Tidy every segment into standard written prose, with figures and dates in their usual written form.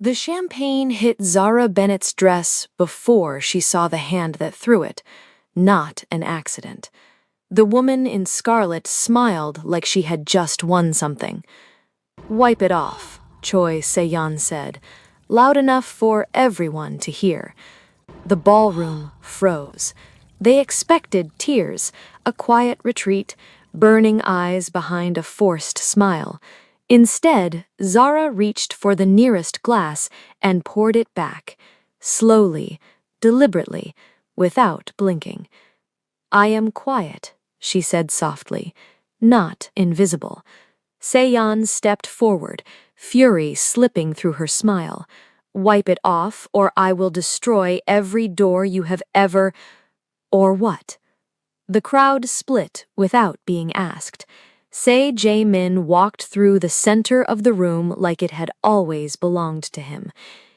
The champagne hit Zara Bennett's dress before she saw the hand that threw it, not an accident. The woman in scarlet smiled like she had just won something. "Wipe it off," Choi Se-yeon said, loud enough for everyone to hear. The ballroom froze. They expected tears, a quiet retreat, burning eyes behind a forced smile. Instead, Zara reached for the nearest glass and poured it back, slowly, deliberately, without blinking. "I am quiet," she said softly, "not invisible." Se-yeon stepped forward, fury slipping through her smile. "Wipe it off, or I will destroy every door you have ever—" Or what? The crowd split without being asked. Se Jae-min walked through the center of the room like it had always belonged to him.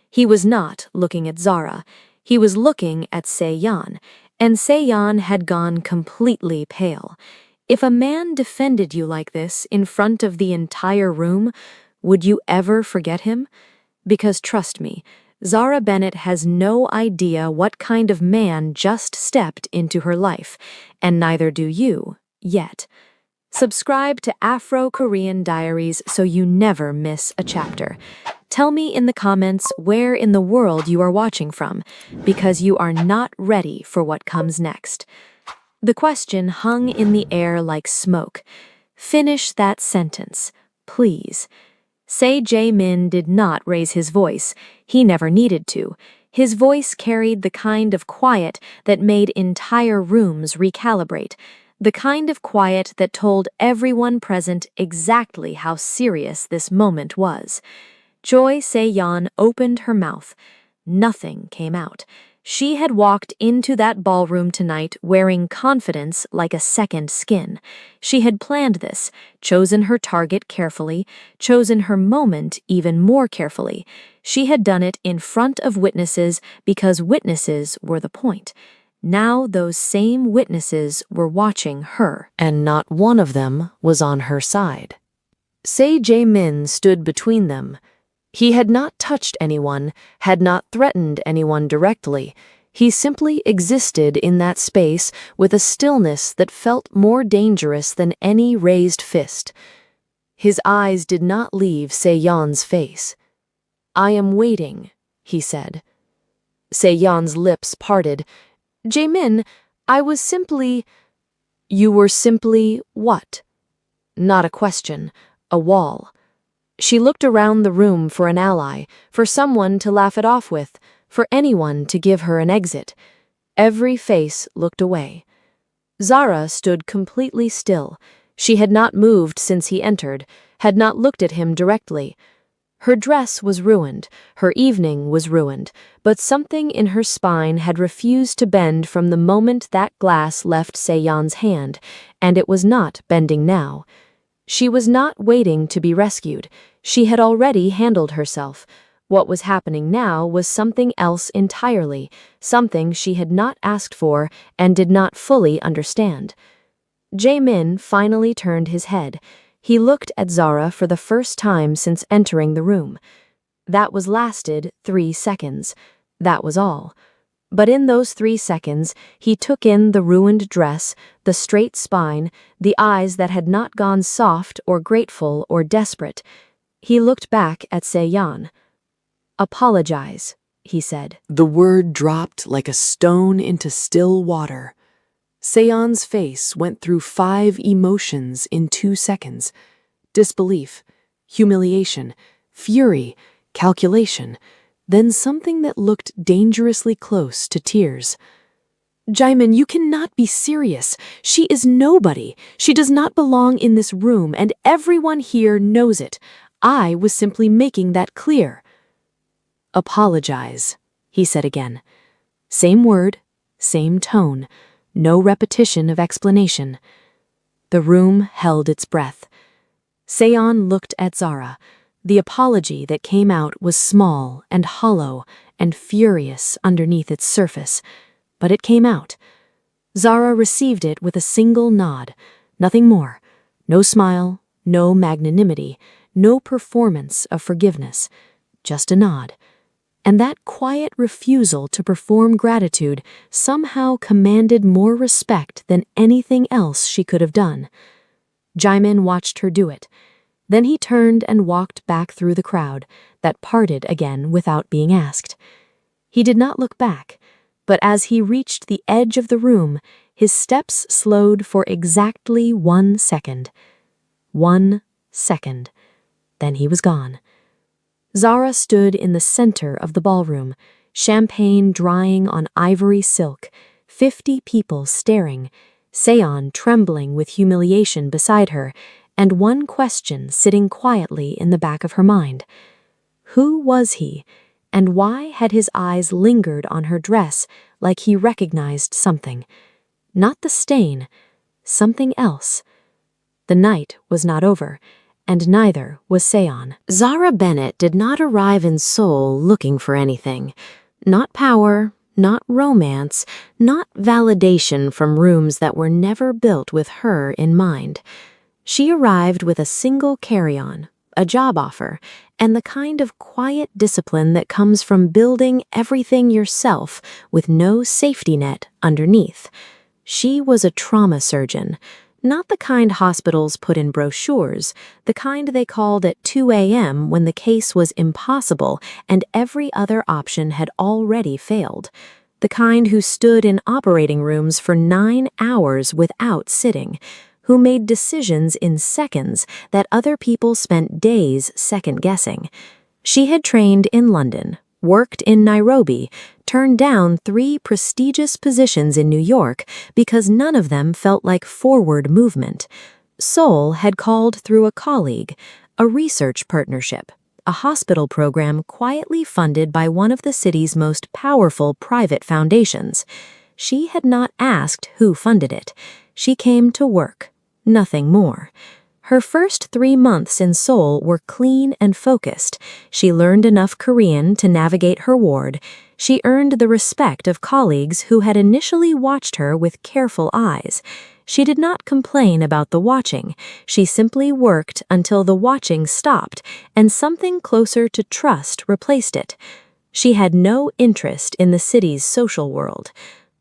He was not looking at Zara. He was looking at Se-yeon, and Se-yeon had gone completely pale. If a man defended you like this in front of the entire room, would you ever forget him? Because trust me, Zara Bennett has no idea what kind of man just stepped into her life, and neither do you, yet. Subscribe to Afro-Korean Diaries so you never miss a chapter. Tell me in the comments where in the world you are watching from, because you are not ready for what comes next. The question hung in the air like smoke. Finish that sentence, please. Se Jae-min did not raise his voice. He never needed to. His voice carried the kind of quiet that made entire rooms recalibrate, the kind of quiet that told everyone present exactly how serious this moment was. Choi Se-yeon opened her mouth. Nothing came out. She had walked into that ballroom tonight wearing confidence like a second skin. She had planned this, chosen her target carefully, chosen her moment even more carefully. She had done it in front of witnesses because witnesses were the point. Now those same witnesses were watching her, and not one of them was on her side. Se Jae-min stood between them. He had not touched anyone, had not threatened anyone directly. He simply existed in that space with a stillness that felt more dangerous than any raised fist. His eyes did not leave Se-yeon's face. "I am waiting," he said. Se-yeon's lips parted. "Jae-min, I was simply—" "You were simply what?" Not a question, a wall. She looked around the room for an ally, for someone to laugh it off with, for anyone to give her an exit. Every face looked away. Zara stood completely still. She had not moved since he entered, had not looked at him directly. Her dress was ruined, her evening was ruined, but something in her spine had refused to bend from the moment that glass left Se-yeon's hand, and it was not bending now. She was not waiting to be rescued. She had already handled herself. What was happening now was something else entirely, something she had not asked for and did not fully understand. Jae-min finally turned his head. He looked at Zara for the first time since entering the room. That was lasted 3 seconds. That was all. But in those 3 seconds, he took in the ruined dress, the straight spine, the eyes that had not gone soft or grateful or desperate. He looked back at Se-yeon. "Apologize," he said. The word dropped like a stone into still water. Se-yeon's face went through 5 emotions in 2 seconds. Disbelief, humiliation, fury, calculation, then something that looked dangerously close to tears. "Jae-min, you cannot be serious. She is nobody. She does not belong in this room, and everyone here knows it. I was simply making that clear." "Apologize," he said again. Same word, same tone, no repetition of explanation. The room held its breath. Se-yeon looked at Zara. The apology that came out was small and hollow and furious underneath its surface, but it came out. Zara received it with a single nod, nothing more. No smile, no magnanimity, no performance of forgiveness. just a nod. And that quiet refusal to perform gratitude somehow commanded more respect than anything else she could have done. Jimin watched her do it. Then he turned and walked back through the crowd, that parted again without being asked. He did not look back, but as he reached the edge of the room, his steps slowed for exactly 1 second. 1 second. Then he was gone. Zara stood in the center of the ballroom, champagne drying on ivory silk, 50 people staring, Seon trembling with humiliation beside her, and one question sitting quietly in the back of her mind. Who was he, and why had his eyes lingered on her dress like he recognized something? Not the stain, something else. The night was not over, and neither was Seon. Zara Bennett did not arrive in Seoul looking for anything. Not power, not romance, not validation from rooms that were never built with her in mind. She arrived with a single carry-on, a job offer, and the kind of quiet discipline that comes from building everything yourself with no safety net underneath. She was a trauma surgeon. Not the kind hospitals put in brochures, the kind they called at 2 a.m. when the case was impossible and every other option had already failed. The kind who stood in operating rooms for 9 hours without sitting, who made decisions in seconds that other people spent days second-guessing. She had trained in London, worked in Nairobi, turned down 3 prestigious positions in New York because none of them felt like forward movement. Seoul had called through a colleague, a research partnership, a hospital program quietly funded by one of the city's most powerful private foundations. She had not asked who funded it. She came to work, nothing more. Her first 3 months in Seoul were clean and focused. She learned enough Korean to navigate her ward. She earned the respect of colleagues who had initially watched her with careful eyes. She did not complain about the watching. She simply worked until the watching stopped and something closer to trust replaced it. She had no interest in the city's social world.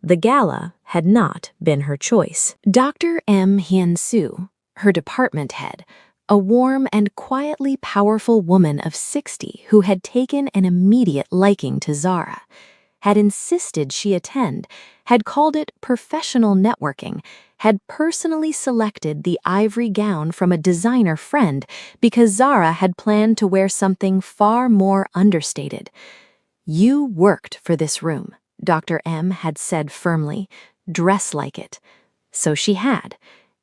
The gala had not been her choice. Dr. M. Hyun-soo, her department head, a warm and quietly powerful woman of 60 who had taken an immediate liking to Zara, had insisted she attend, had called it professional networking, had personally selected the ivory gown from a designer friend because Zara had planned to wear something far more understated. "You worked for this room," Dr. M had said firmly. "Dress like it." So she had,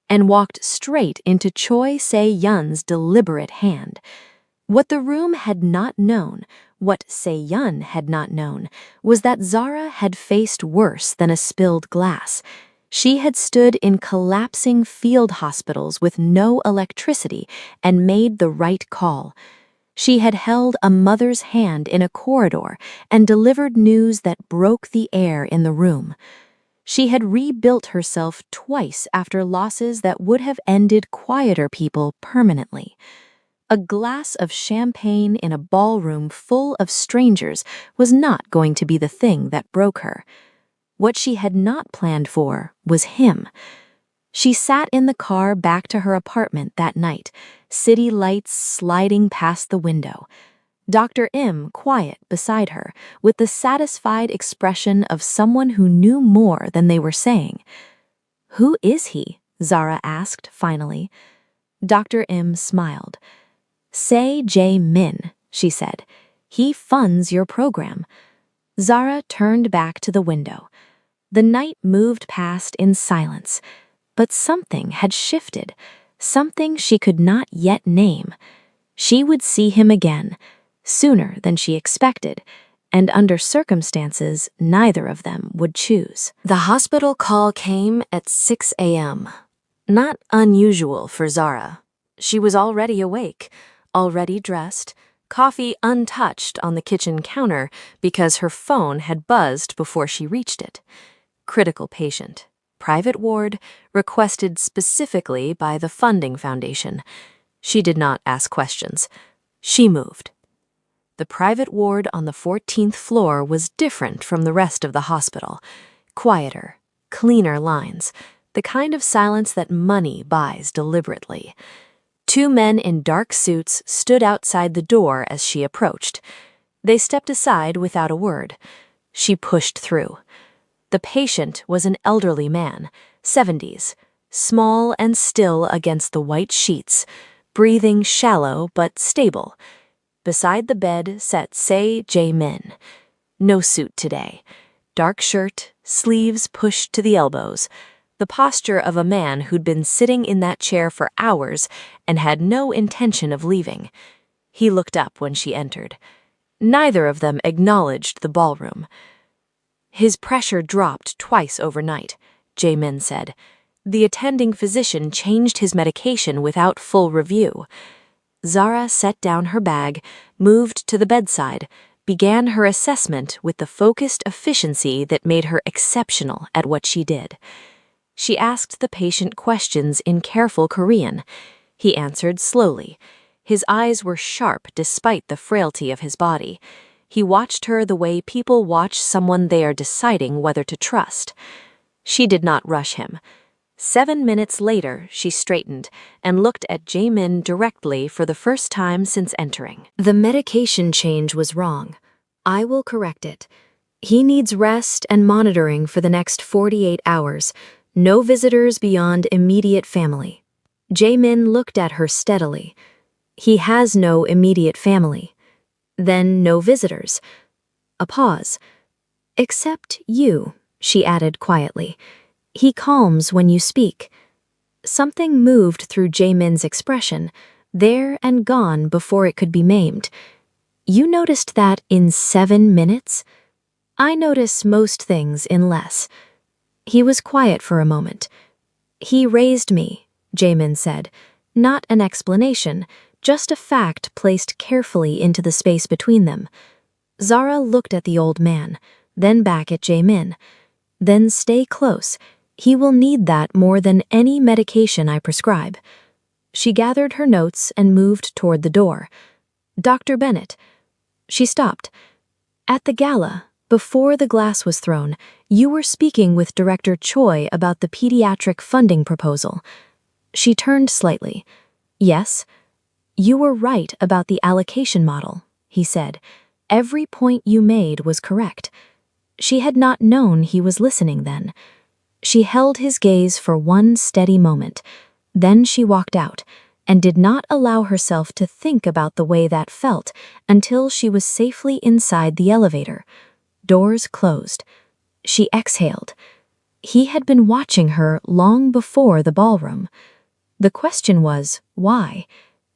and walked straight into Choi Se-yun's deliberate hand. What the room had not known, what Se-yun had not known, was that Zara had faced worse than a spilled glass. She had stood in collapsing field hospitals with no electricity and made the right call. She had held a mother's hand in a corridor and delivered news that broke the air in the room. She had rebuilt herself twice after losses that would have ended quieter people permanently. A glass of champagne in a ballroom full of strangers was not going to be the thing that broke her. What she had not planned for was him. She sat in the car back to her apartment that night, city lights sliding past the window. Dr. M quiet beside her, with the satisfied expression of someone who knew more than they were saying. "Who is he?" Zara asked finally. Dr. M smiled. "Say Jae Min," she said. "He funds your program." Zara turned back to the window. The night moved past in silence, but something had shifted, something she could not yet name. She would see him again, sooner than she expected, and under circumstances neither of them would choose. The hospital call came at 6 a.m. Not unusual for Zara. She was already awake, already dressed, coffee untouched on the kitchen counter because her phone had buzzed before she reached it. Critical patient, private ward, requested specifically by the funding foundation. She did not ask questions. She moved. The private ward on the 14th floor was different from the rest of the hospital. Quieter, cleaner lines, the kind of silence that money buys deliberately. Two men in dark suits stood outside the door as she approached. They stepped aside without a word. She pushed through. The patient was an elderly man, 70s, small and still against the white sheets, breathing shallow but stable. Beside the bed sat Jae-min. No suit today. Dark shirt, sleeves pushed to the elbows. The posture of a man who'd been sitting in that chair for hours and had no intention of leaving. He looked up when she entered. Neither of them acknowledged the ballroom. His pressure dropped twice overnight, Jae-min said. The attending physician changed his medication without full review. Zara set down her bag, moved to the bedside, began her assessment with the focused efficiency that made her exceptional at what she did. She asked the patient questions in careful Korean. He answered slowly. His eyes were sharp despite the frailty of his body. He watched her the way people watch someone they are deciding whether to trust. She did not rush him. 7 minutes later, she straightened and looked at Jae-min directly for the first time since entering. The medication change was wrong. I will correct it. He needs rest and monitoring for the next 48 hours. No visitors beyond immediate family. Jae-min looked at her steadily. He has no immediate family. Then no visitors. A pause. Except you, she added quietly. He calms when you speak. Something moved through Jae-min's expression, there and gone before it could be maimed. You noticed that in 7 minutes? I notice most things in less. He was quiet for a moment. He raised me, Jae-min said. Not an explanation, just a fact placed carefully into the space between them. Zara looked at the old man, then back at Jae-min. Then stay close. He will need that more than any medication I prescribe. She gathered her notes and moved toward the door. Dr. Bennett. She stopped. At the gala, before the glass was thrown, you were speaking with Director Choi about the pediatric funding proposal. She turned slightly. Yes? You were right about the allocation model, he said. Every point you made was correct. She had not known he was listening then. She held his gaze for one steady moment. Then she walked out, and did not allow herself to think about the way that felt until she was safely inside the elevator. Doors closed. She exhaled. He had been watching her long before the ballroom. The question was, why?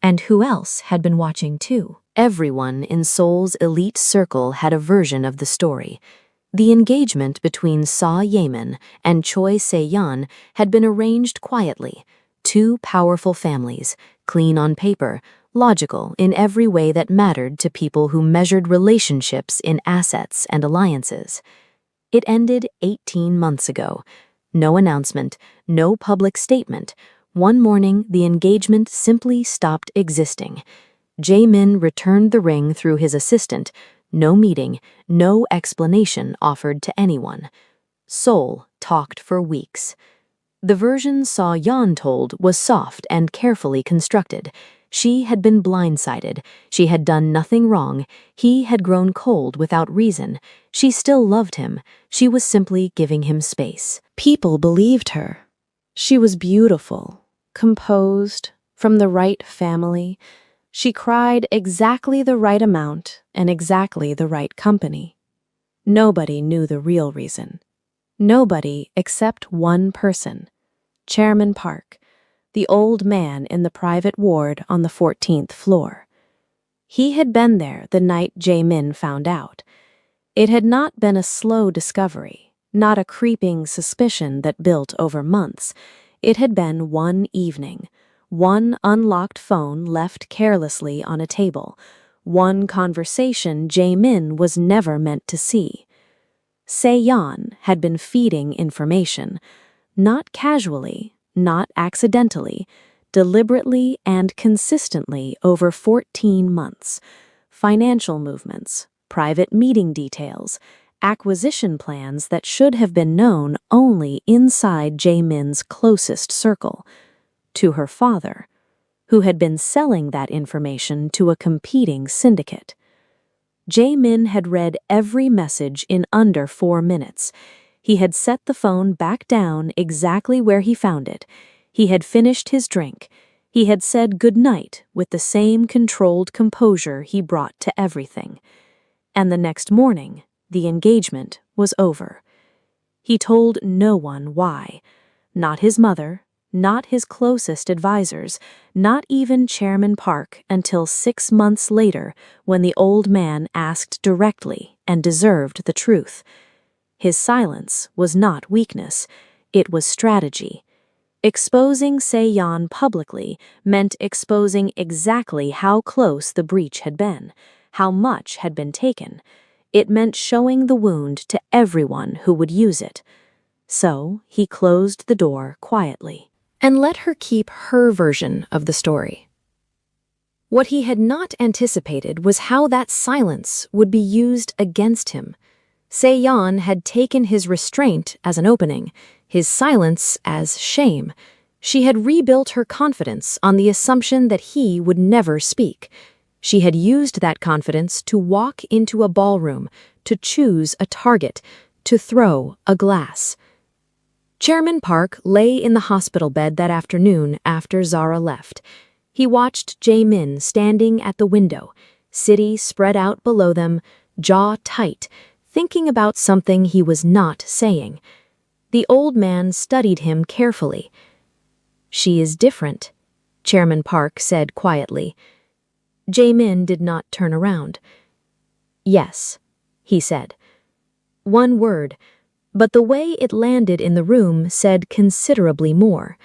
And who else had been watching too? Everyone in Seoul's elite circle had a version of the story. The engagement between Jae-min and Choi Se-yeon had been arranged quietly. Two powerful families, clean on paper, logical in every way that mattered to people who measured relationships in assets and alliances. It ended 18 months ago. No announcement, no public statement. One morning, the engagement simply stopped existing. Jae-min returned the ring through his assistant. No meeting, no explanation offered to anyone. Seoul talked for weeks. The version Yeon told was soft and carefully constructed. She had been blindsided. She had done nothing wrong. He had grown cold without reason. She still loved him. She was simply giving him space. People believed her. She was beautiful, composed, from the right family. She cried exactly the right amount and exactly the right company. Nobody knew the real reason. Nobody except one person, Chairman Park, the old man in the private ward on the 14th floor. He had been there the night Jae-min found out. It had not been a slow discovery, not a creeping suspicion that built over months. It had been one evening. One unlocked phone left carelessly on a table. One conversation Jae-min was never meant to see. Se-yeon had been feeding information, not casually, not accidentally, deliberately and consistently over 14 months. financial movements, private meeting details, acquisition plans that should have been known only inside Jae-min's closest circle, to her father, who had been selling that information to a competing syndicate. Jae-min had read every message in under 4 minutes. He had set the phone back down exactly where he found it. He had finished his drink. He had said good night with the same controlled composure he brought to everything. And the next morning, the engagement was over. He told no one why. Not his mother, not his closest advisors, not even Chairman Park until 6 months later when the old man asked directly and deserved the truth. His silence was not weakness, it was strategy. Exposing Se-yeon publicly meant exposing exactly how close the breach had been, how much had been taken. It meant showing the wound to everyone who would use it. So he closed the door quietly and let her keep her version of the story. What he had not anticipated was how that silence would be used against him. Se-yeon had taken his restraint as an opening, his silence as shame. She had rebuilt her confidence on the assumption that he would never speak. She had used that confidence to walk into a ballroom, to choose a target, to throw a glass. Chairman Park lay in the hospital bed that afternoon after Zara left. He watched Jae-min standing at the window, city spread out below them, jaw tight, thinking about something he was not saying. The old man studied him carefully. "She is different," Chairman Park said quietly. Jae-min did not turn around. "Yes," he said. One word, but the way it landed in the room said considerably more.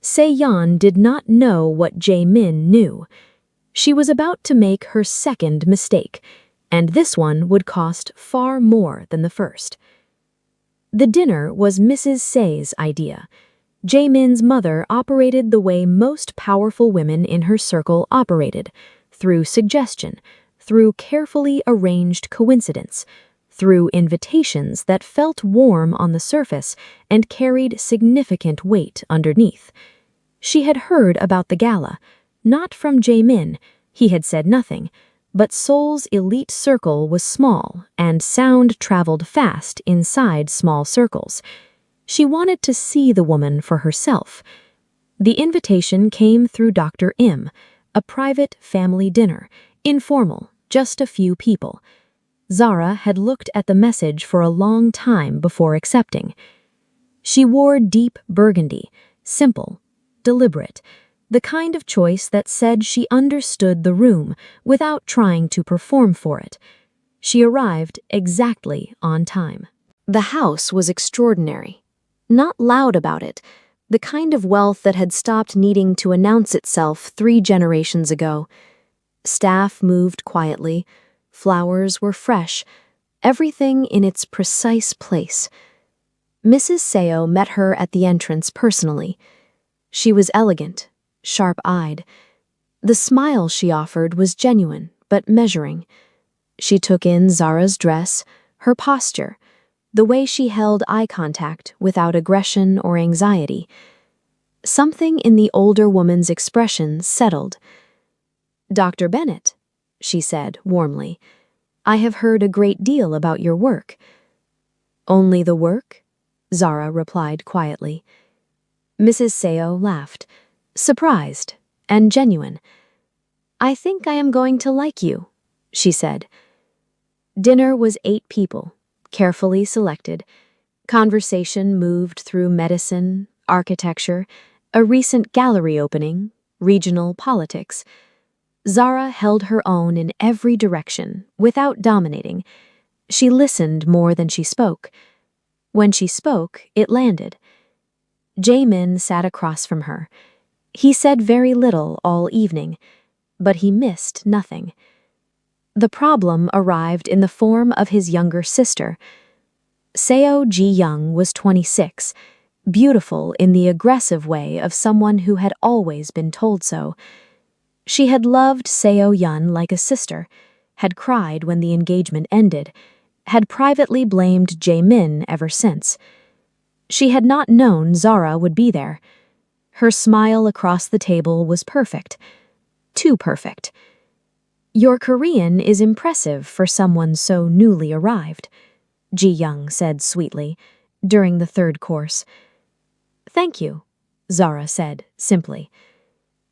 Se-yeon did not know what Jae-min knew. She was about to make her second mistake, and this one would cost far more than the first. The dinner was Mrs. Se's idea. Jae-min's mother operated the way most powerful women in her circle operated, through suggestion, through carefully arranged coincidence, through invitations that felt warm on the surface and carried significant weight underneath. She had heard about the gala, not from Jae-min, he had said nothing, but Seoul's elite circle was small, and sound traveled fast inside small circles. She wanted to see the woman for herself. The invitation came through Dr. Im, a private family dinner, informal, just a few people. Zara had looked at the message for a long time before accepting. She wore deep burgundy, simple, deliberate, the kind of choice that said she understood the room without trying to perform for it. She arrived exactly on time. The house was extraordinary. Not loud about it, the kind of wealth that had stopped needing to announce itself 3 generations ago. Staff moved quietly, flowers were fresh, everything in its precise place. Mrs. Seo met her at the entrance personally. She was elegant, sharp-eyed. The smile she offered was genuine, but measuring. She took in Zara's dress, her posture, the way she held eye contact without aggression or anxiety. Something in the older woman's expression settled. "Dr. Bennett," she said warmly, "I have heard a great deal about your work." "Only the work?" Zara replied quietly. Mrs. Seo laughed, surprised and genuine. "I think I am going to like you," she said. Dinner was 8 people, carefully selected. Conversation moved through medicine, architecture, a recent gallery opening, regional politics. Zara held her own in every direction, without dominating. She listened more than she spoke. When she spoke, it landed. Jae-min sat across from her. He said very little all evening, but he missed nothing. The problem arrived in the form of his younger sister. Seo Ji-young was 26, beautiful in the aggressive way of someone who had always been told so. She had loved Seo Yun like a sister. had cried when the engagement ended, had privately blamed Jae-min ever since. She had not known Zara would be there. Her smile across the table was perfect. Too perfect. "Your Korean is impressive for someone so newly arrived," Ji-young said sweetly, during the third course. "Thank you," Zara said simply.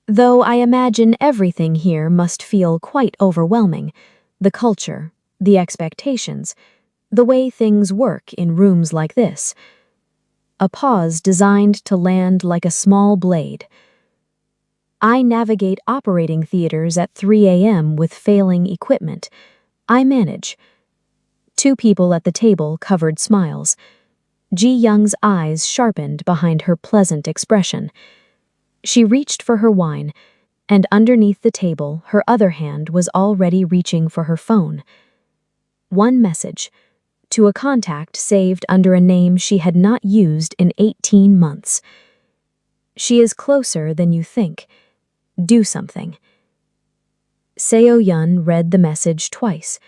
"Though I imagine everything here must feel quite overwhelming. The culture, the expectations, the way things work in rooms like this." A pause designed to land like a small blade. "I navigate operating theaters at 3 a.m. with failing equipment. I manage." Two people at the table covered smiles. Ji-young's eyes sharpened behind her pleasant expression. She reached for her wine, and underneath the table, her other hand was already reaching for her phone. One message, to a contact saved under a name she had not used in 18 months. "She is closer than you think. Do something." Seo-yun read the message twice.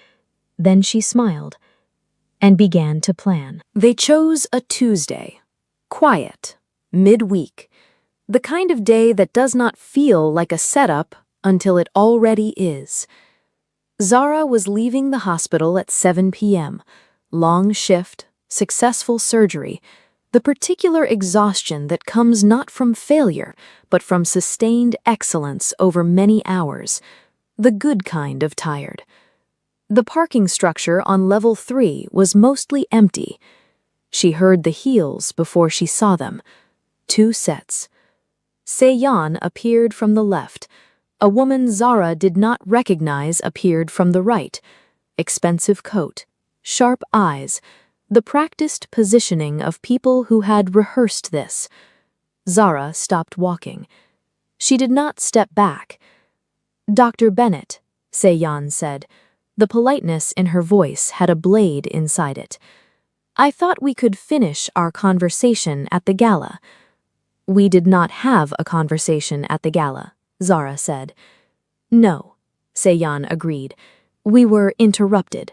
Then she smiled and began to plan. They chose a Tuesday. Quiet. Midweek. The kind of day that does not feel like a setup until it already is. Zara was leaving the hospital at 7 p.m. Long shift, successful surgery, the particular exhaustion that comes not from failure, but from sustained excellence over many hours. The good kind of tired. The parking structure on level 3 was mostly empty. She heard the heels before she saw them. 2 sets. Se-yeon appeared from the left. A woman Zara did not recognize appeared from the right. Expensive coat, sharp eyes, the practiced positioning of people who had rehearsed this. Zara stopped walking. She did not step back. "Dr. Bennett," Se-yeon said. The politeness in her voice had a blade inside it. "I thought we could finish our conversation at the gala." "We did not have a conversation at the gala," Zara said. "No," Se-yeon agreed. "We were interrupted."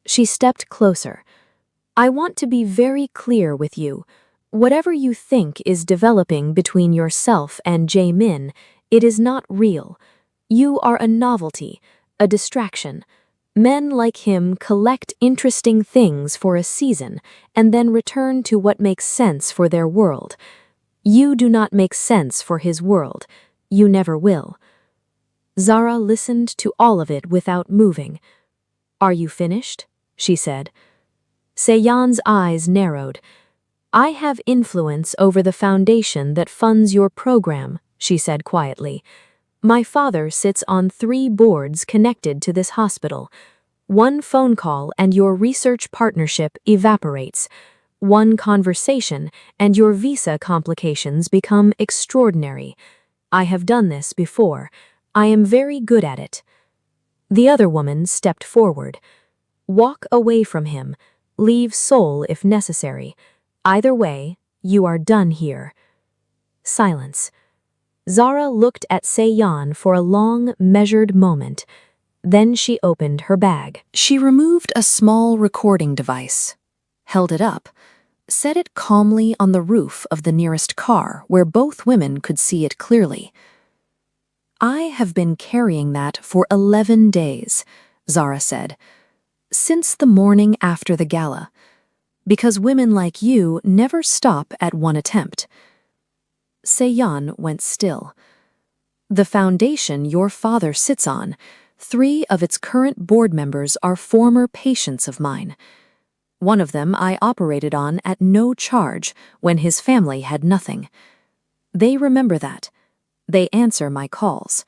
She stepped closer. "I want to be very clear with you. Whatever you think is developing between yourself and Jae-min, it is not real. You are a novelty, a distraction. Men like him collect interesting things for a season and then return to what makes sense for their world. You do not make sense for his world. You never will." Zara listened to all of it without moving. "Are you finished?" she said. Se-yeon's eyes narrowed. "I have influence over the foundation that funds your program," she said quietly. "My father sits on 3 boards connected to this hospital. One phone call and your research partnership evaporates. One conversation and your visa complications become extraordinary. I have done this before. I am very good at it." The other woman stepped forward. "Walk away from him. Leave Seoul if necessary. Either way, you are done here." Silence. Zara looked at Se-yeon for a long, measured moment. Then she opened her bag. She removed a small recording device, held it up, set it calmly on the roof of the nearest car where both women could see it clearly. "I have been carrying that for 11 days, Zara said, "since the morning after the gala, because women like you never stop at one attempt." Se-yeon went still. "The foundation your father sits on, 3 of its current board members are former patients of mine. One of them I operated on at no charge when his family had nothing. They remember that. They answer my calls."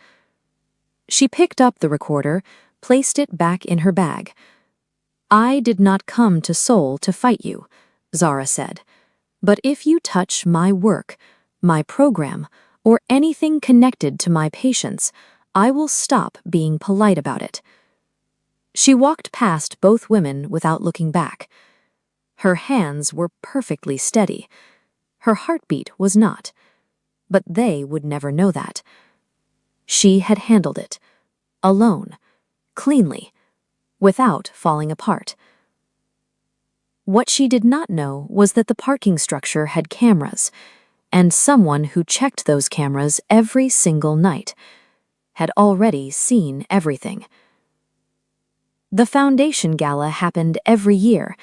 She picked up the recorder, placed it back in her bag. "I did not come to Seoul to fight you," Zara said. "But if you touch my work, my program, or anything connected to my patients, I will stop being polite about it." She walked past both women without looking back. Her hands were perfectly steady. Her heartbeat was not. But they would never know that. She had handled it. Alone. Cleanly. without falling apart. What she did not know was that the parking structure had cameras, and someone who checked those cameras every single night had already seen everything. The foundation gala happened every year.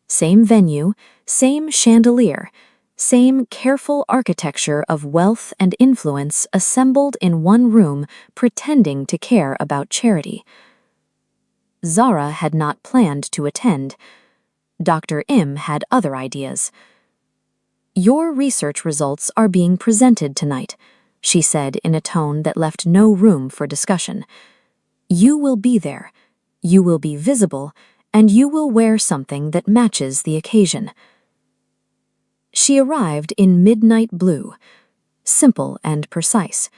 Same venue, same chandelier, same careful architecture of wealth and influence assembled in one room pretending to care about charity. Zara had not planned to attend. Dr. Im had other ideas. "Your research results are being presented tonight," she said in a tone that left no room for discussion. "You will be there, you will be visible, and you will wear something that matches the occasion." She arrived in midnight blue, simple and precise,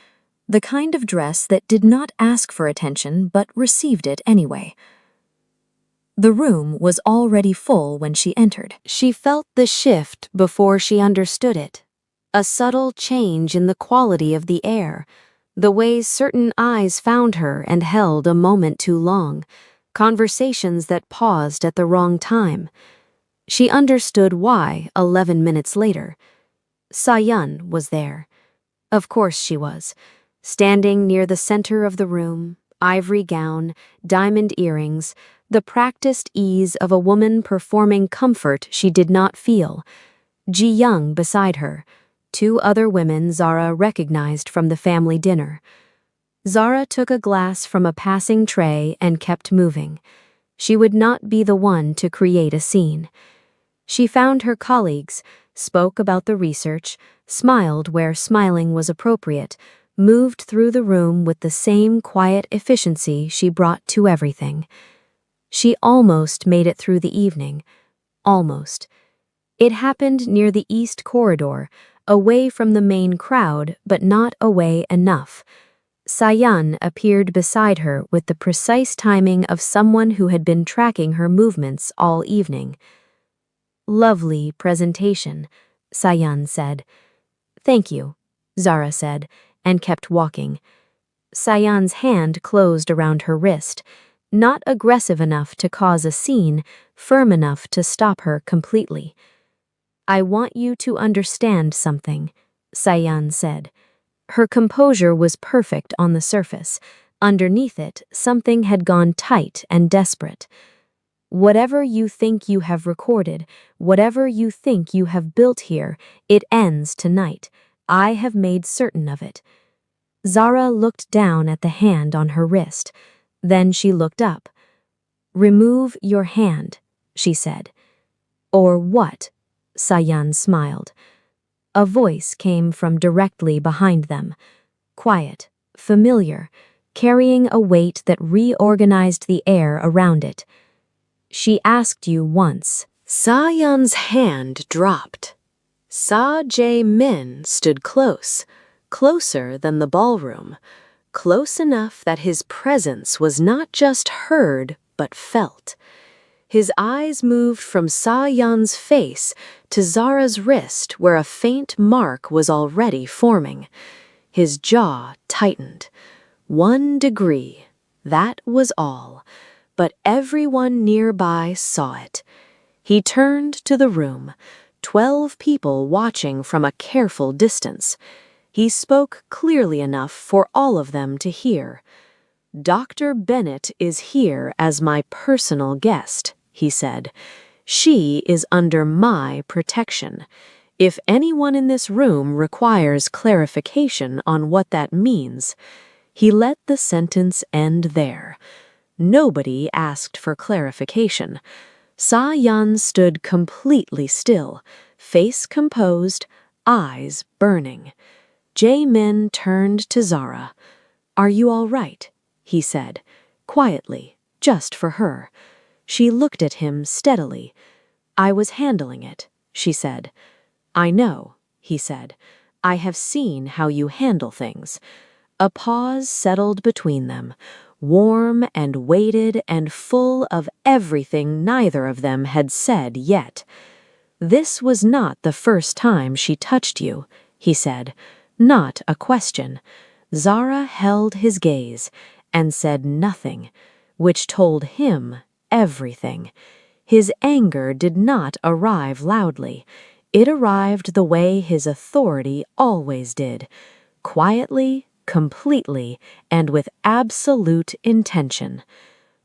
the kind of dress that did not ask for attention but received it anyway. The room was already full when she entered. She felt the shift before she understood it. A subtle change in the quality of the air, the way certain eyes found her and held a moment too long, conversations that paused at the wrong time. She understood why 11 minutes later. Sa-yeon was there. Of course she was. Standing near the center of the room, ivory gown, diamond earrings, the practiced ease of a woman performing comfort she did not feel. Ji-young beside her, 2 other women Zara recognized from the family dinner. Zara took a glass from a passing tray and kept moving. She would not be the one to create a scene. She found her colleagues, spoke about the research, smiled where smiling was appropriate, moved through the room with the same quiet efficiency she brought to everything. She almost made it through the evening. Almost. It happened near the east corridor, away from the main crowd, but not away enough. Sa-yeon appeared beside her with the precise timing of someone who had been tracking her movements all evening. "Lovely presentation," Sa-yeon said. "Thank you," Zara said, and kept walking. Sa-yeon's hand closed around her wrist, not aggressive enough to cause a scene, firm enough to stop her completely. "I want you to understand something," Sa-yeon said. Her composure was perfect on the surface. Underneath it, something had gone tight and desperate. "Whatever you think you have recorded, whatever you think you have built here, it ends tonight. I have made certain of it." Zara looked down at the hand on her wrist. Then she looked up. "Remove your hand," she said. "Or what?" Sa-yeon smiled. A voice came from directly behind them. Quiet, familiar, carrying a weight that reorganized the air around it. "She asked you once." Sa-yeon's hand dropped. Sa-jae-min stood close, closer than the ballroom, close enough that his presence was not just heard but felt. His eyes moved from Sa-yeon's face to Zara's wrist where a faint mark was already forming. His jaw tightened. 1 degree, that was all, but everyone nearby saw it. He turned to the room, 12 people watching from a careful distance. He spoke clearly enough for all of them to hear. "Dr. Bennett is here as my personal guest," he said. "She is under my protection. If anyone in this room requires clarification on what that means," he let the sentence end there. Nobody asked for clarification. Sa-yeon stood completely still, face composed, eyes burning. Jae-min turned to Zara. "Are you all right?" he said, quietly, just for her. She looked at him steadily. "I was handling it," she said. "I know," he said. "I have seen how you handle things." A pause settled between them, warm and weighted and full of everything neither of them had said yet. "This was not the first time she touched you," he said. Not a question. Zara held his gaze and said nothing, which told him everything. His anger did not arrive loudly. It arrived the way his authority always did, quietly, completely, and with absolute intention.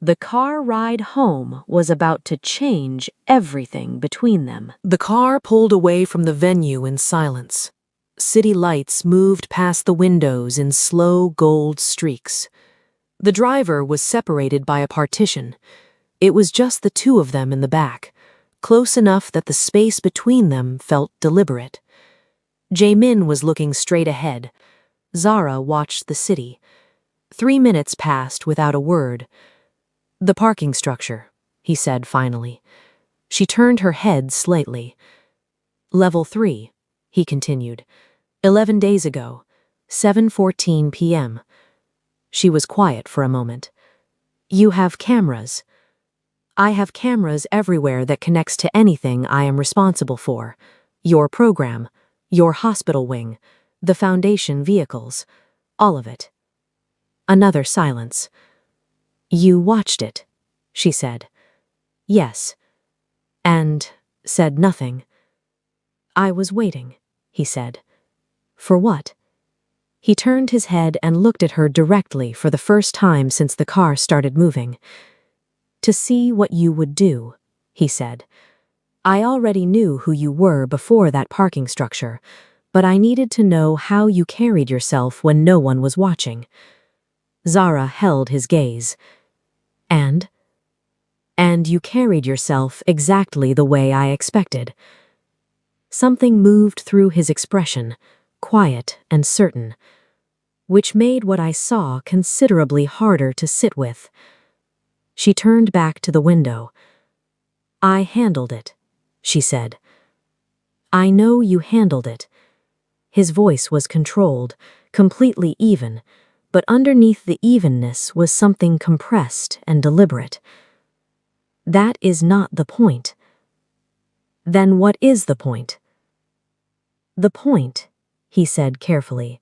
The car ride home was about to change everything between them. The car pulled away from the venue in silence. City lights moved past the windows in slow gold streaks. The driver was separated by a partition. It was just the two of them in the back, close enough that the space between them felt deliberate. Jaemin was looking straight ahead. Zara watched the city. 3 minutes passed without a word. "The parking structure," he said finally. She turned her head slightly. "Level 3, he continued. 11 days ago, 7:14 p.m. She was quiet for a moment. "You have cameras." "I have cameras everywhere that connects to anything I am responsible for. Your program, your hospital wing, the Foundation vehicles, all of it." Another silence. "You watched it," she said. "Yes." And said nothing. "I was waiting," he said. "For what?" He turned his head and looked at her directly for the first time since the car started moving. "To see what you would do," he said. "I already knew who you were before that parking structure, but I needed to know how you carried yourself when no one was watching." Zara held his gaze. "And you carried yourself exactly the way I expected." Something moved through his expression, quiet and certain, which made what I saw considerably harder to sit with. She turned back to the window. "I handled it," she said. "I know you handled it." His voice was controlled, completely even, but underneath the evenness was something compressed and deliberate. "That is not the point." "Then what is the point?" "The point," he said carefully,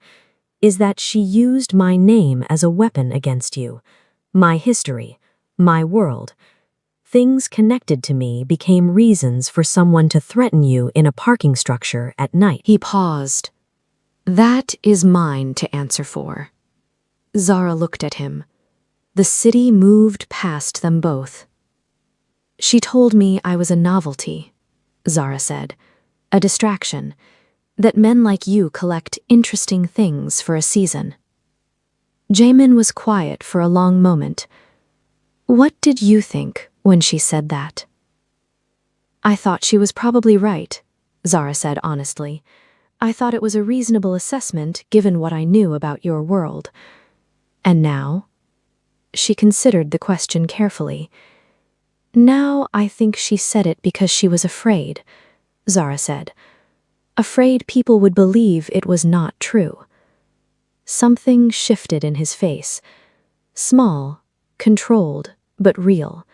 "is that she used my name as a weapon against you, my history, my world. Things connected to me became reasons for someone to threaten you in a parking structure at night." He paused. "That is mine to answer for." Zara looked at him. The city moved past them both. "She told me I was a novelty," Zara said, "a distraction, that men like you collect interesting things for a season." Jaemin was quiet for a long moment. "What did you think when she said that?" "I thought she was probably right," Zara said honestly. "I thought it was a reasonable assessment given what I knew about your world. And now?" She considered the question carefully. "Now I think she said it because she was afraid," Zara said. "Afraid people would believe it was not true." Something shifted in his face. Small, controlled, but real.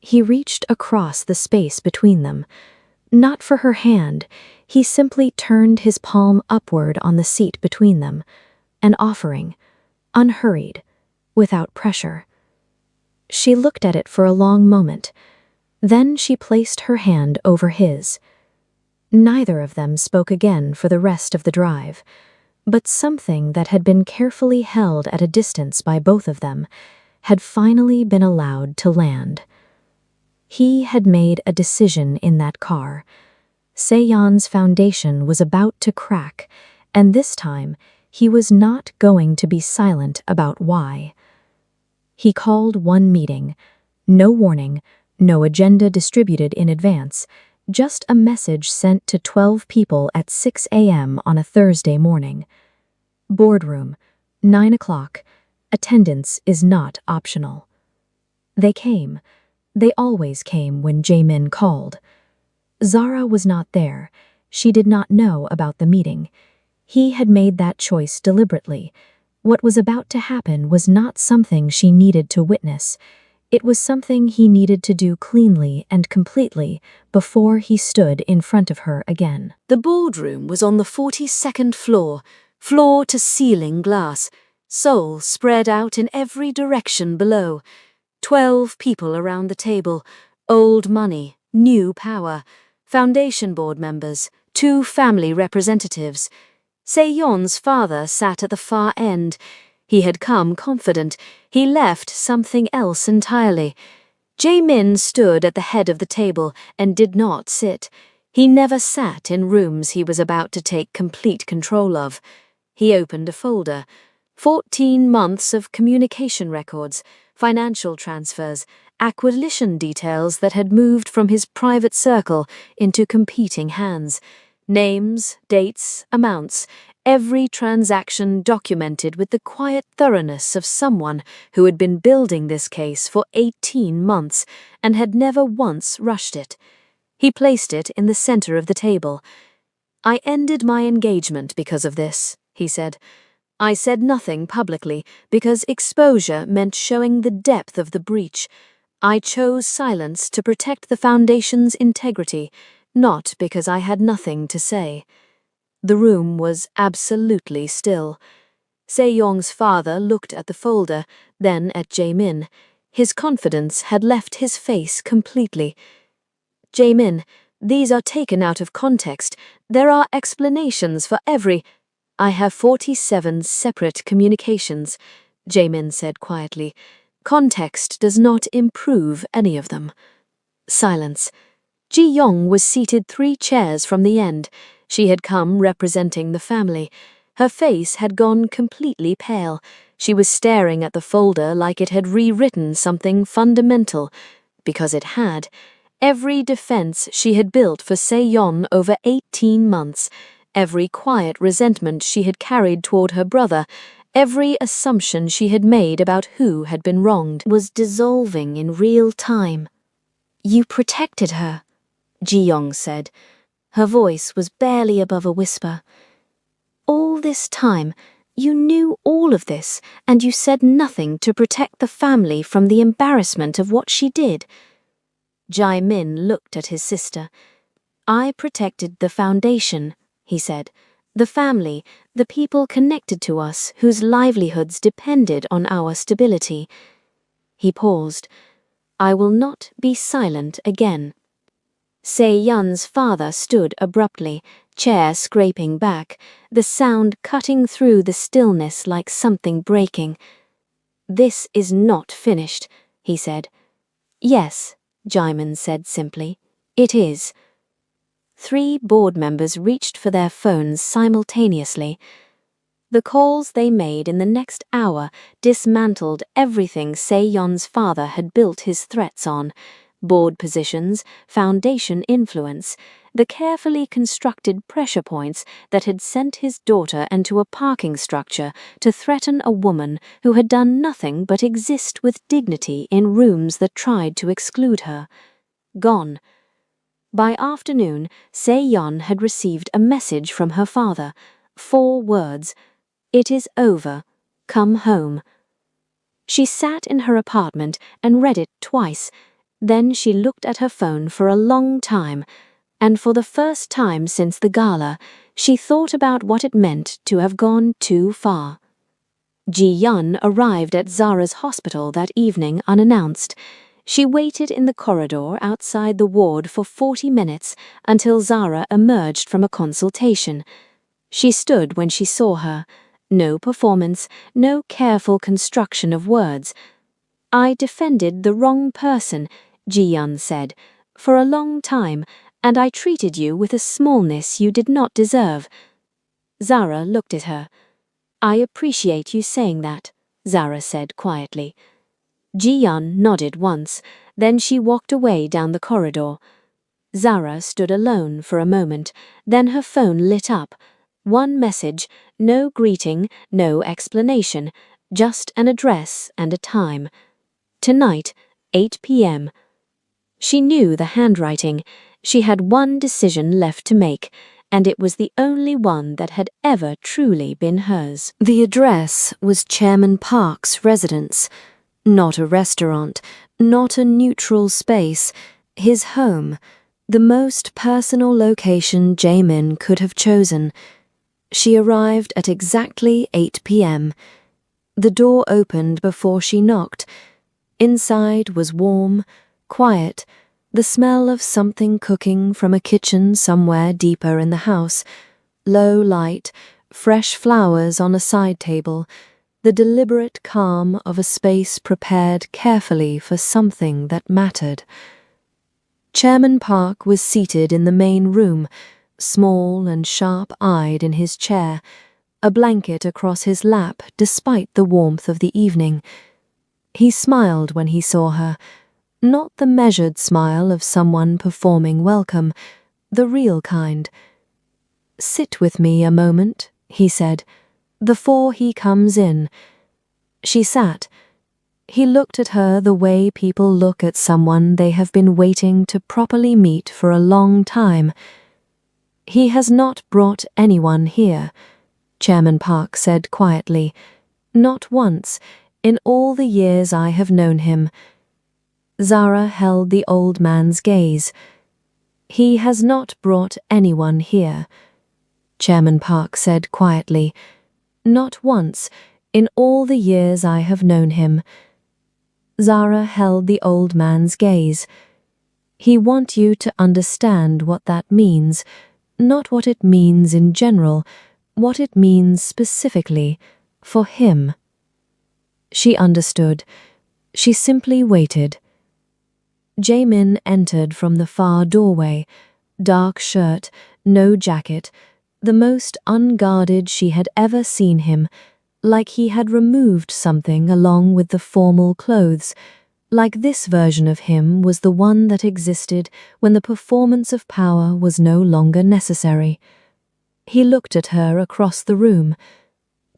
He reached across the space between them. Not for her hand, he simply turned his palm upward on the seat between them, an offering, unhurried, without pressure. She looked at it for a long moment. Then she placed her hand over his. Neither of them spoke again for the rest of the drive, but something that had been carefully held at a distance by both of them had finally been allowed to land. He had made a decision in that car. Seon's foundation was about to crack, and this time he was not going to be silent about why. He called one meeting. No warning, no agenda distributed in advance, just a message sent to 12 people at 6 a.m. on a Thursday morning. Boardroom, 9 o'clock. Attendance is not optional. They came. They always came when Jaemin called. Zara was not there. She did not know about the meeting. He had made that choice deliberately. What was about to happen was not something she needed to witness. It was something he needed to do cleanly and completely before he stood in front of her again. The boardroom was on the 42nd floor, floor-to-ceiling glass, Seoul spread out in every direction below. 12 people around the table, old money, new power, foundation board members, 2 family representatives. Se-yeon's father sat at the far end. He had come confident. He left something else entirely. Jae-min stood at the head of the table and did not sit. He never sat in rooms he was about to take complete control of. He opened a folder. 14 months of communication records, financial transfers, acquisition details that had moved from his private circle into competing hands. Names, dates, amounts, every transaction documented with the quiet thoroughness of someone who had been building this case for 18 months and had never once rushed it. He placed it in the center of the table. "I ended my engagement because of this," he said. "I said nothing publicly because exposure meant showing the depth of the breach. I chose silence to protect the Foundation's integrity, not because I had nothing to say." The room was absolutely still. Se-yeon's father looked at the folder, then at Jae-min. His confidence had left his face completely. "Jae-min, these are taken out of context. There are explanations for every—" "I have 47 separate communications," Jae-min said quietly. "Context does not improve any of them." Silence. Ji-young was seated 3 chairs from the end. She had come representing the family. Her face had gone completely pale. She was staring at the folder like it had rewritten something fundamental, because it had. Every defense she had built for Se-yeon over 18 months, every quiet resentment she had carried toward her brother, every assumption she had made about who had been wronged, was dissolving in real time. "You protected her," Ji-young said. Her voice was barely above a whisper. "All this time, you knew all of this, and you said nothing to protect the family from the embarrassment of what she did." Jae-min looked at his sister. "I protected the Foundation," he said. "The family, the people connected to us whose livelihoods depended on our stability." He paused. "I will not be silent again." Se-yeon's father stood abruptly, chair scraping back, the sound cutting through the stillness like something breaking. "This is not finished," he said. "Yes," Jae-min said simply. "It is." 3 board members reached for their phones simultaneously. The calls they made in the next hour dismantled everything Se-yeon's father had built his threats on: board positions, foundation influence, the carefully constructed pressure points that had sent his daughter into a parking structure to threaten a woman who had done nothing but exist with dignity in rooms that tried to exclude her. Gone. By afternoon, Se-yeon had received a message from her father. 4 words: "It is over. Come home." She sat in her apartment and read it twice. Then she looked at her phone for a long time, and for the first time since the gala, she thought about what it meant to have gone too far. Ji-yeon arrived at Zara's hospital that evening unannounced. She waited in the corridor outside the ward for 40 minutes until Zara emerged from a consultation. She stood when she saw her. No performance, no careful construction of words. "I defended the wrong person," Ji-yeon said, "for a long time, and I treated you with a smallness you did not deserve." Zara looked at her. "I appreciate you saying that," Zara said quietly. Ji-yeon nodded once, then she walked away down the corridor. Zara stood alone for a moment, then her phone lit up. 1 message, no greeting, no explanation, just an address and a time. Tonight, 8 p.m. She knew the handwriting. She had 1 decision left to make, and it was the only one that had ever truly been hers. The address was Chairman Park's residence. Not a restaurant, not a neutral space. His home, the most personal location Jae-min could have chosen. She arrived at exactly 8 p.m. The door opened before she knocked. Inside was warm, quiet, the smell of something cooking from a kitchen somewhere deeper in the house, low light, fresh flowers on a side table, the deliberate calm of a space prepared carefully for something that mattered. Chairman Park was seated in the main room, small and sharp-eyed in his chair, a blanket across his lap despite the warmth of the evening. He smiled when he saw her, not the measured smile of someone performing welcome, the real kind. "Sit with me a moment," he said, "before he comes in." She sat. He looked at her the way people look at someone they have been waiting to properly meet for a long time. "He has not brought anyone here," Chairman Park said quietly. "Not once, in all the years I have known him." Zara held the old man's gaze. "He has not brought anyone here," Chairman Park said quietly. "Not once, in all the years I have known him." Zara held the old man's gaze. "He wants you to understand what that means, not what it means in general, what it means specifically, for him." She understood. She simply waited. Jaemin entered from the far doorway, dark shirt, no jacket, the most unguarded she had ever seen him, like he had removed something along with the formal clothes, like this version of him was the one that existed when the performance of power was no longer necessary. He looked at her across the room.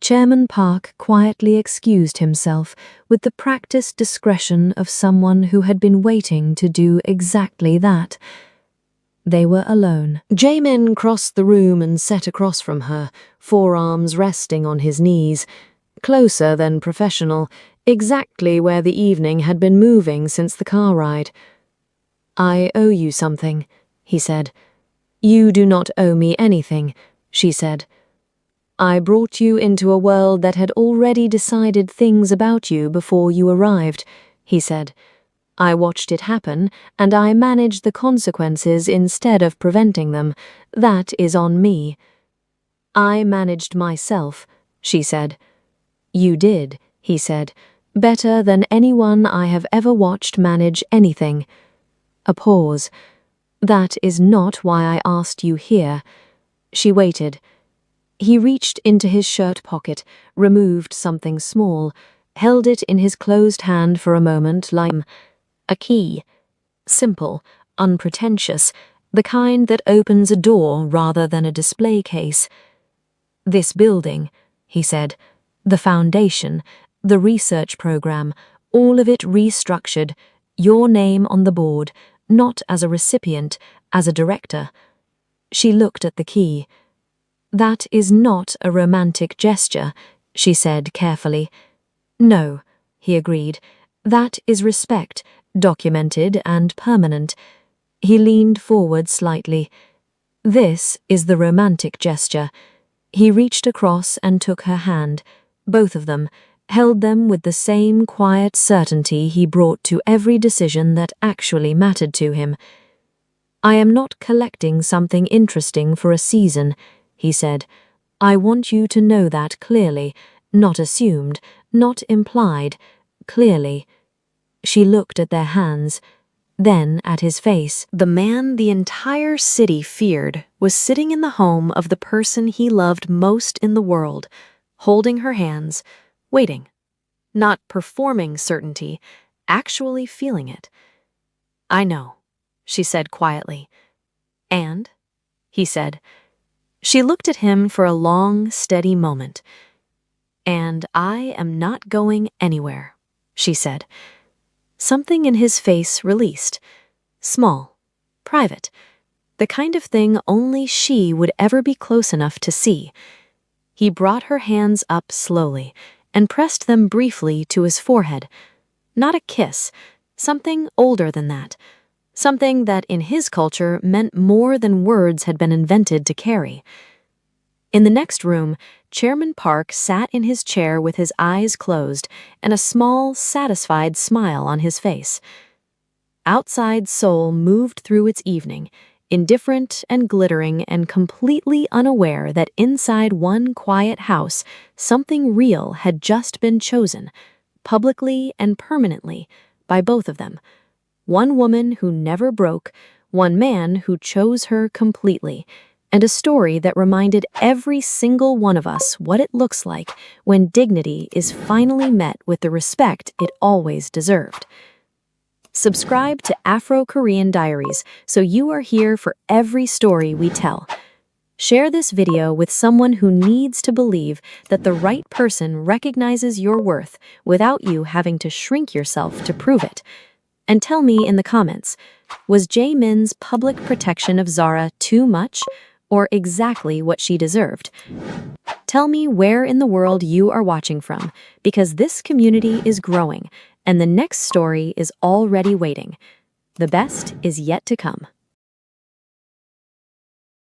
Chairman Park quietly excused himself with the practiced discretion of someone who had been waiting to do exactly that. They were alone. Jaemin crossed the room and sat across from her, forearms resting on his knees, closer than professional, exactly where the evening had been moving since the car ride. "I owe you something," he said. "You do not owe me anything," she said. "I brought you into a world that had already decided things about you before you arrived," he said. "I watched it happen, and I managed the consequences instead of preventing them. That is on me." "I managed myself," she said. "You did," he said, "better than anyone I have ever watched manage anything." A pause. "That is not why I asked you here." She waited. He reached into his shirt pocket, removed something small, held it in his closed hand for a moment like a key. Simple, unpretentious, the kind that opens a door rather than a display case. "This building," he said, "the foundation, the research program, all of it restructured, your name on the board, not as a recipient, as a director." She looked at the key. "That is not a romantic gesture," she said carefully. "No," he agreed. "That is respect, documented and permanent." He leaned forward slightly. "This is the romantic gesture." He reached across and took her hand, both of them, held them with the same quiet certainty he brought to every decision that actually mattered to him. "I am not collecting something interesting for a season," he said. "I want you to know that clearly, not assumed, not implied, clearly." She looked at their hands, then at his face. The man the entire city feared was sitting in the home of the person he loved most in the world, holding her hands, waiting, not performing certainty, actually feeling it. "I know," she said quietly. "And?" he said. She looked at him for a long, steady moment. "And I am not going anywhere," she said. Something in his face released. Small, private, the kind of thing only she would ever be close enough to see. He brought her hands up slowly and pressed them briefly to his forehead. Not a kiss, something older than that. Something that in his culture meant more than words had been invented to carry. In the next room, Chairman Park sat in his chair with his eyes closed and a small, satisfied smile on his face. Outside Seoul moved through its evening, indifferent and glittering and completely unaware that inside one quiet house, something real had just been chosen, publicly and permanently, by both of them. One woman who never broke, one man who chose her completely, and a story that reminded every single one of us what it looks like when dignity is finally met with the respect it always deserved. Subscribe to Afro-Korean Diaries so you are here for every story we tell. Share this video with someone who needs to believe that the right person recognizes your worth without you having to shrink yourself to prove it. And tell me in the comments, was Jaemin's public protection of Zara too much or exactly what she deserved? Tell me where in the world you are watching from, because this community is growing and the next story is already waiting. The best is yet to come.